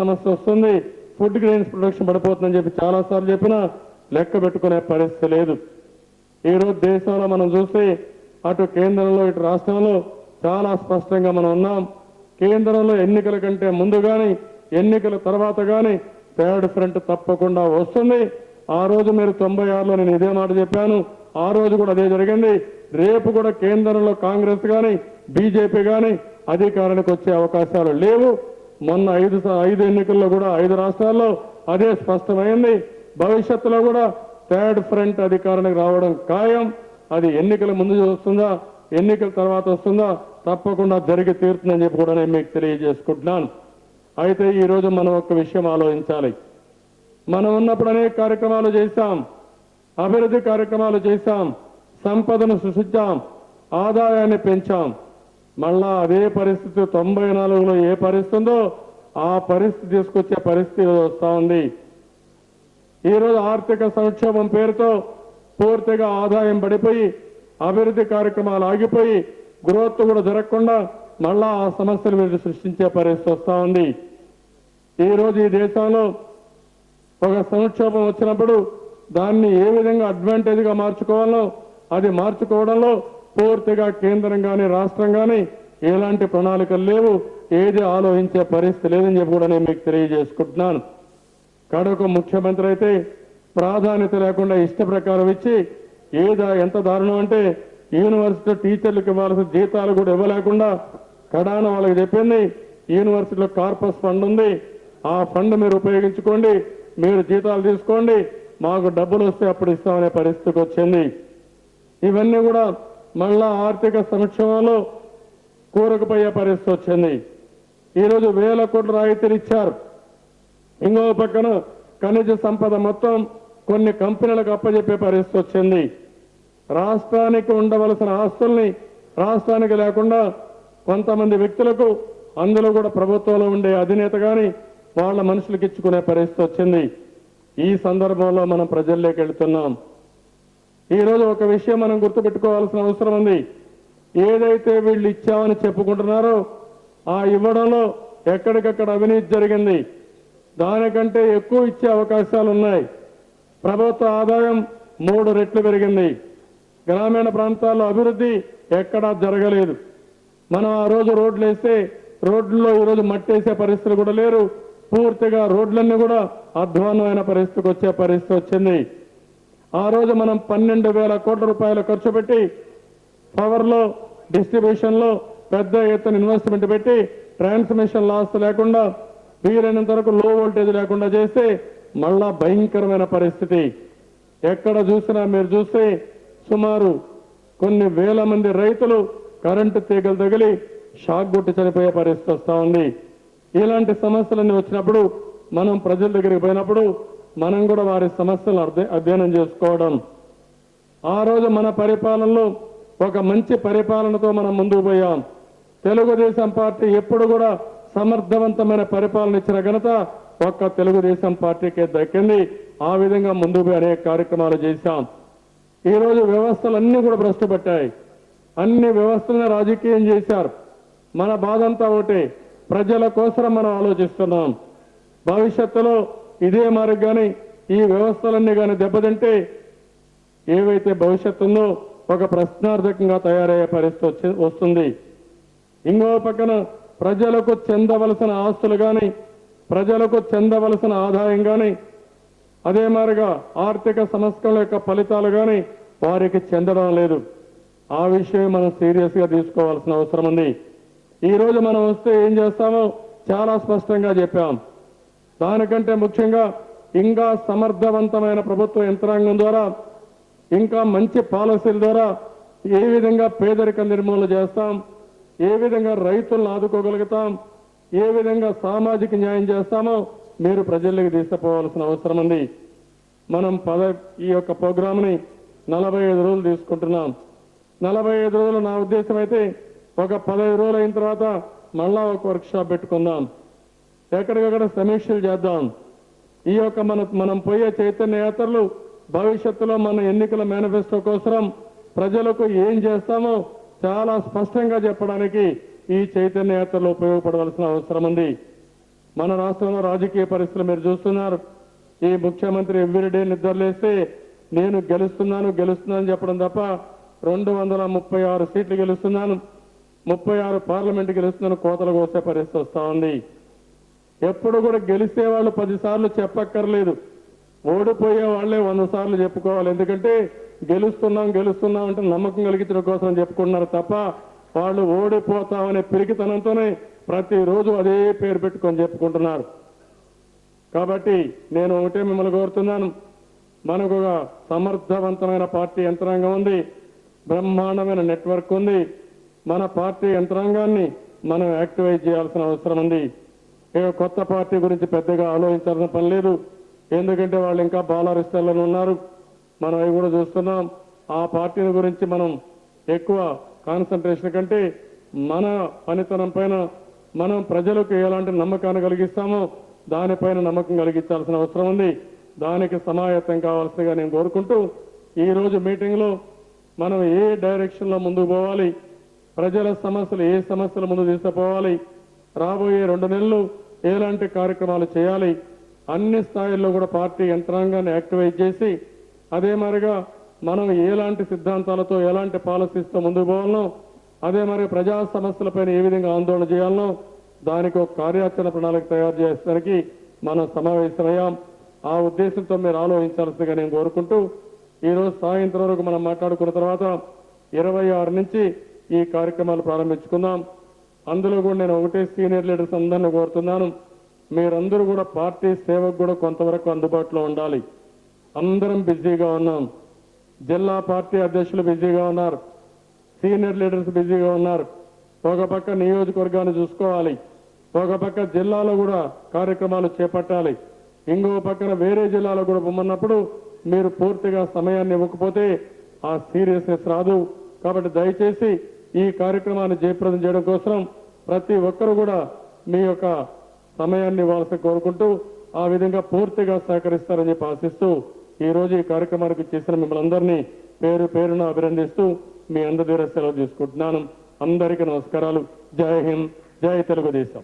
సమస్య వస్తుంది, food grains production పడిపోతుందని చెప్పి చాలాసార్లు చెప్పినా లెక్క పెట్టుకునే పరిస్థితి లేదు. ఈరోజు దేశంలో మనం చూస్తే అటు కేంద్రంలో ఇటు రాష్ట్రంలో చాలా స్పష్టంగా మనం ఉన్నాం. కేంద్రంలో ఎన్నికల కంటే ముందు కానీ ఎన్నికల తర్వాత కానీ థర్డ్ ఫ్రంట్ తప్పకుండా వస్తుంది. ఆ రోజు మీరు 96లో నేను ఇదే మాట చెప్పాను. ఆ రోజు కూడా అదే జరిగింది. రేపు కూడా కేంద్రంలో కాంగ్రెస్ కానీ బీజేపీ కానీ అధికారానికి వచ్చే అవకాశాలు లేవు. మొన్న ఐదు ఎన్నికల్లో కూడా 5 రాష్ట్రాల్లో అదే స్పష్టమైంది. భవిష్యత్తులో కూడా థర్డ్ ఫ్రంట్ అధికారానికి రావడం ఖాయం. అది ఎన్నికల ముందు వస్తుందా ఎన్నికల తర్వాత వస్తుందా తప్పకుండా జరిగి తీరుతుందని చెప్పి కూడా నేను మీకు తెలియజేసుకుంటున్నాను. అయితే ఈరోజు మనం ఒక విషయం ఆలోచించాలి. మనం ఉన్నప్పుడు అనేక కార్యక్రమాలు చేశాం, అభివృద్ధి కార్యక్రమాలు చేశాం, సంపదను సృష్టించాం, ఆదాయాన్ని పెంచాం. మళ్ళా అదే పరిస్థితి 94లో ఏ పరిస్థితి ఉందో ఆ పరిస్థితి తీసుకొచ్చే పరిస్థితి వస్తూ ఉంది. ఈరోజు ఆర్థిక సంక్షోభం పేరుతో పూర్తిగా ఆదాయం పడిపోయి అభివృద్ధి కార్యక్రమాలు ఆగిపోయి గ్రోత్ కూడా జరగకుండా మళ్ళా ఆ సమస్యలు మీరు సృష్టించే పరిస్థితి వస్తూ ఉంది. ఈరోజు ఈ దేశంలో ఒక సంక్షోభం వచ్చినప్పుడు దాన్ని ఏ విధంగా అడ్వాంటేజ్గా మార్చుకోవాలో అది మార్చుకోవడంలో పూర్తిగా కేంద్రం కానీ రాష్ట్రం కానీ ఎలాంటి ప్రణాళికలు లేవు, ఏది ఆలోచించే పరిస్థితి లేదని చెప్పి కూడా నేను మీకు తెలియజేసుకుంటున్నాను. కడకు ముఖ్యమంత్రి అయితే ప్రాధాన్యత లేకుండా ఇష్ట ప్రకారం ఇచ్చి ఎంత దారుణం అంటే యూనివర్సిటీ టీచర్లకు ఇవ్వాల్సిన జీతాలు కూడా ఇవ్వలేకుండా కడాన వాళ్ళకి చెప్పింది యూనివర్సిటీలో కార్పస్ ఫండ్ ఉంది, ఆ ఫండ్ మీరు ఉపయోగించుకోండి, మీరు జీతాలు తీసుకోండి, మాకు డబ్బులు వస్తే అప్పుడు ఇస్తామనే పరిస్థితికి వచ్చింది. ఇవన్నీ కూడా మళ్ళా ఆర్థిక సంక్షోభంలో కూరకుపోయే పరిస్థితి వచ్చింది. ఈరోజు 1000 కోట్ల రాయితీలు ఇచ్చారు. ఇంకో పక్కన ఖనిజ సంపద మొత్తం కొన్ని కంపెనీలకు అప్పచెప్పే పరిస్థితి వచ్చింది. రాష్ట్రానికి ఉండవలసిన ఆస్తుల్ని రాష్ట్రానికి లేకుండా కొంతమంది వ్యక్తులకు, అందులో కూడా ప్రభుత్వంలో ఉండే అధినేత కానీ వాళ్ళ మనుషులకు ఇచ్చుకునే పరిస్థితి వచ్చింది. ఈ సందర్భంలో మనం ప్రజల్లోకి వెళ్తున్నాం. ఈరోజు ఒక విషయం మనం గుర్తుపెట్టుకోవాల్సిన అవసరం ఉంది. ఏదైతే వీళ్ళు ఇచ్చామని చెప్పుకుంటున్నారో ఆ ఇవ్వడంలో ఎక్కడికక్కడ అవినీతి జరిగింది. దానికంటే ఎక్కువ ఇచ్చే అవకాశాలు ఉన్నాయి. ప్రభుత్వ ఆదాయం 3 రెట్లు పెరిగింది. గ్రామీణ ప్రాంతాల్లో అభివృద్ధి ఎక్కడా జరగలేదు. మనం ఆ రోజు రోడ్లు వేస్తే రోడ్లలో ఈరోజు మట్టేసే పరిస్థితులు కూడా లేరు. పూర్తిగా రోడ్లన్నీ కూడా అధ్వాన్నమైన పరిస్థితికి వచ్చే పరిస్థితి వచ్చింది. ఆ రోజు మనం 12,000 కోట్ల రూపాయలు ఖర్చు పెట్టి పవర్లో డిస్ట్రిబ్యూషన్లో పెద్ద ఎత్తున ఇన్వెస్ట్మెంట్ పెట్టి ట్రాన్స్మిషన్ లాస్ లేకుండా వీలైనంత వరకు లో వోల్టేజ్ లేకుండా చేస్తే మళ్ళా భయంకరమైన పరిస్థితి. ఎక్కడ చూసినా మీరు చూస్తే సుమారు కొన్ని వేల మంది రైతులు కరెంటు తీగలు తగిలి షాక్ కొట్టి చనిపోయే పరిస్థితి వస్తూ ఉంది. ఇలాంటి సమస్యలన్నీ వచ్చినప్పుడు మనం ప్రజల దగ్గరికి పోయినప్పుడు మనం కూడా వారి సమస్యలను అధ్యయనం చేసుకోవడం. ఆ రోజు మన పరిపాలనలో ఒక మంచి పరిపాలనతో మనం ముందుకు పోయాం. తెలుగుదేశం పార్టీ ఎప్పుడు కూడా సమర్థవంతమైన పరిపాలన ఇచ్చిన ఘనత ఒక్క తెలుగుదేశం పార్టీకే దక్కింది. ఆ విధంగా ముందుకు పోయి అనేక కార్యక్రమాలు చేశాం. ఈరోజు వ్యవస్థలన్నీ కూడా భ్రష్టు పట్టాయి. అన్ని వ్యవస్థలను రాజకీయం చేశారు. మన బాధంతా ఒకటి, ప్రజల కోసం మనం ఆలోచిస్తున్నాం. భవిష్యత్తులో ఇదే మారి కానీ ఈ వ్యవస్థలన్నీ కానీ దెబ్బతింటే ఏవైతే భవిష్యత్తు ఉందో ఒక ప్రశ్నార్థకంగా తయారయ్యే పరిస్థితి వస్తుంది. ఇంకో పక్కన ప్రజలకు చెందవలసిన ఆస్తులు కానీ ప్రజలకు చెందవలసిన ఆదాయం కానీ అదే మారిగా ఆర్థిక సంస్కరణల యొక్క ఫలితాలు కానీ వారికి చెందడం లేదు. ఆ విషయం మనం సీరియస్గా తీసుకోవాల్సిన అవసరం ఉంది. ఈరోజు మనం వస్తే ఏం చేస్తామో చాలా స్పష్టంగా చెప్పాం. దానికంటే ముఖ్యంగా ఇంకా సమర్థవంతమైన ప్రభుత్వ యంత్రాంగం ద్వారా ఇంకా మంచి పాలసీల ద్వారా ఏ విధంగా పేదరిక నిర్మూలన చేస్తాం, ఏ విధంగా రైతులను ఆదుకోగలుగుతాం, ఏ విధంగా సామాజిక న్యాయం చేస్తామో మీరు ప్రజల్లోకి తీసుకుపోవాల్సిన అవసరం ఉంది. మనం ఈ యొక్క ప్రోగ్రామ్ని 45 రోజులు తీసుకుంటున్నాం. 45 రోజులు నా ఉద్దేశం అయితే ఒక 15 రోజులు అయిన తర్వాత మళ్ళా ఒక వర్క్షాప్ పెట్టుకుందాం. ఎక్కడికక్కడ సమీక్షలు చేద్దాం. ఈ యొక్క మనం పోయే చైతన్య యాత్రలు భవిష్యత్తులో మన ఎన్నికల మేనిఫెస్టో కోసం ప్రజలకు ఏం చేస్తామో చాలా స్పష్టంగా చెప్పడానికి ఈ చైతన్య యాత్రలో ఉపయోగపడవలసిన అవసరం ఉంది. మన రాష్ట్రంలో రాజకీయ పరిస్థితులు మీరు చూస్తున్నారు. ఈ ముఖ్యమంత్రి ఎవ్రీడే నిద్రలేస్తే నేను గెలుస్తున్నాను చెప్పడం తప్ప 236 సీట్లు గెలుస్తున్నాను, 36 పార్లమెంటు గెలుస్తున్నాను కోతలు కోసే పరిస్థితి వస్తా ఉంది. ఎప్పుడు కూడా గెలిస్తే వాళ్ళు 10 సార్లు చెప్పక్కర్లేదు, ఓడిపోయే వాళ్ళే 100 సార్లు చెప్పుకోవాలి. ఎందుకంటే గెలుస్తున్నాం అంటే నమ్మకం కలిగించడం కోసం చెప్పుకుంటున్నారు తప్ప వాళ్ళు ఓడిపోతామనే పిరికితనంతోనే ప్రతిరోజు అదే పేరు పెట్టుకొని చెప్పుకుంటున్నారు. కాబట్టి నేను ఒకటే మిమ్మల్ని కోరుతున్నాను, మనకు ఒక సమర్థవంతమైన పార్టీ యంత్రాంగం ఉంది, బ్రహ్మాండమైన నెట్వర్క్ ఉంది. మన పార్టీ యంత్రాంగాన్ని మనం యాక్టివేట్ చేయాల్సిన అవసరం ఉంది. ఇక కొత్త పార్టీ గురించి పెద్దగా ఆలోచించాల్సిన పని లేదు. ఎందుకంటే వాళ్ళు ఇంకా బాలారిస్తాలను ఉన్నారు, మనం అవి కూడా చూస్తున్నాం. ఆ పార్టీని గురించి మనం ఎక్కువ కాన్సన్ట్రేషన్ కంటే మన పనితనం పైన మనం ప్రజలకు ఎలాంటి నమ్మకాన్ని కలిగిస్తామో దానిపైన నమ్మకం కలిగించాల్సిన అవసరం ఉంది. దానికి సమాయత్తం కావాల్సిందిగా నేను కోరుకుంటూ ఈరోజు మీటింగ్లో మనం ఏ డైరెక్షన్లో ముందుకు పోవాలి, ప్రజల సమస్యలు ఏ సమస్యల ముందు తీసుకుపోవాలి, రాబోయే 2 నెలలు ఎలాంటి కార్యక్రమాలు చేయాలి, అన్ని స్థాయిల్లో కూడా పార్టీ యంత్రాంగాన్ని యాక్టివేట్ చేసి అదే మరిగా మనం ఎలాంటి సిద్ధాంతాలతో ఎలాంటి పాలసీస్తో ముందుకు పోవాలనో అదే మరి ప్రజా సమస్యలపైన ఏ విధంగా ఆందోళన చేయాలనో దానికి ఒక కార్యాచరణ ప్రణాళిక తయారు చేసడానికి మనం సమావేశమయ్యాం. ఆ ఉద్దేశంతో మీరు ఆలోచించాల్సిందిగా నేను కోరుకుంటూ ఈరోజు సాయంత్రం వరకు మనం మాట్లాడుకున్న తర్వాత 26 నుంచి ఈ కార్యక్రమాలు ప్రారంభించుకుందాం. అందులో కూడా నేను ఒకటే సీనియర్ లీడర్స్ అందరినీ కోరుతున్నాను, మీరందరూ కూడా పార్టీ సేవకు కూడా కొంతవరకు అందుబాటులో ఉండాలి. అందరం బిజీగా ఉన్నాం, జిల్లా పార్టీ అధ్యక్షులు బిజీగా ఉన్నారు, సీనియర్ లీడర్స్ బిజీగా ఉన్నారు. ఒక పక్క నియోజకవర్గాన్ని చూసుకోవాలి, ఒక పక్క జిల్లాలో కూడా కార్యక్రమాలు చేపట్టాలి, ఇంకో పక్కన వేరే జిల్లాలో కూడా పొమ్మన్నప్పుడు మీరు పూర్తిగా సమయాన్ని ఇవ్వకపోతే ఆ సీరియస్నెస్ రాదు. కాబట్టి దయచేసి ఈ కార్యక్రమాన్ని జయప్రదం చేయడం కోసం ప్రతి ఒక్కరు కూడా మీ యొక్క సమయాన్ని ఇవ్వాల్సి కోరుకుంటూ ఆ విధంగా పూర్తిగా సహకరిస్తారని చెప్పి ఆశిస్తూ ఈరోజు ఈ కార్యక్రమానికి చేసిన మిమ్మల్ని అందరినీ పేరు పేరున అభినందిస్తూ మీ అందరి దగ్గర సెలవు తీసుకుంటున్నాను. అందరికీ నమస్కారాలు. జై హింద్, జై తెలుగుదేశం.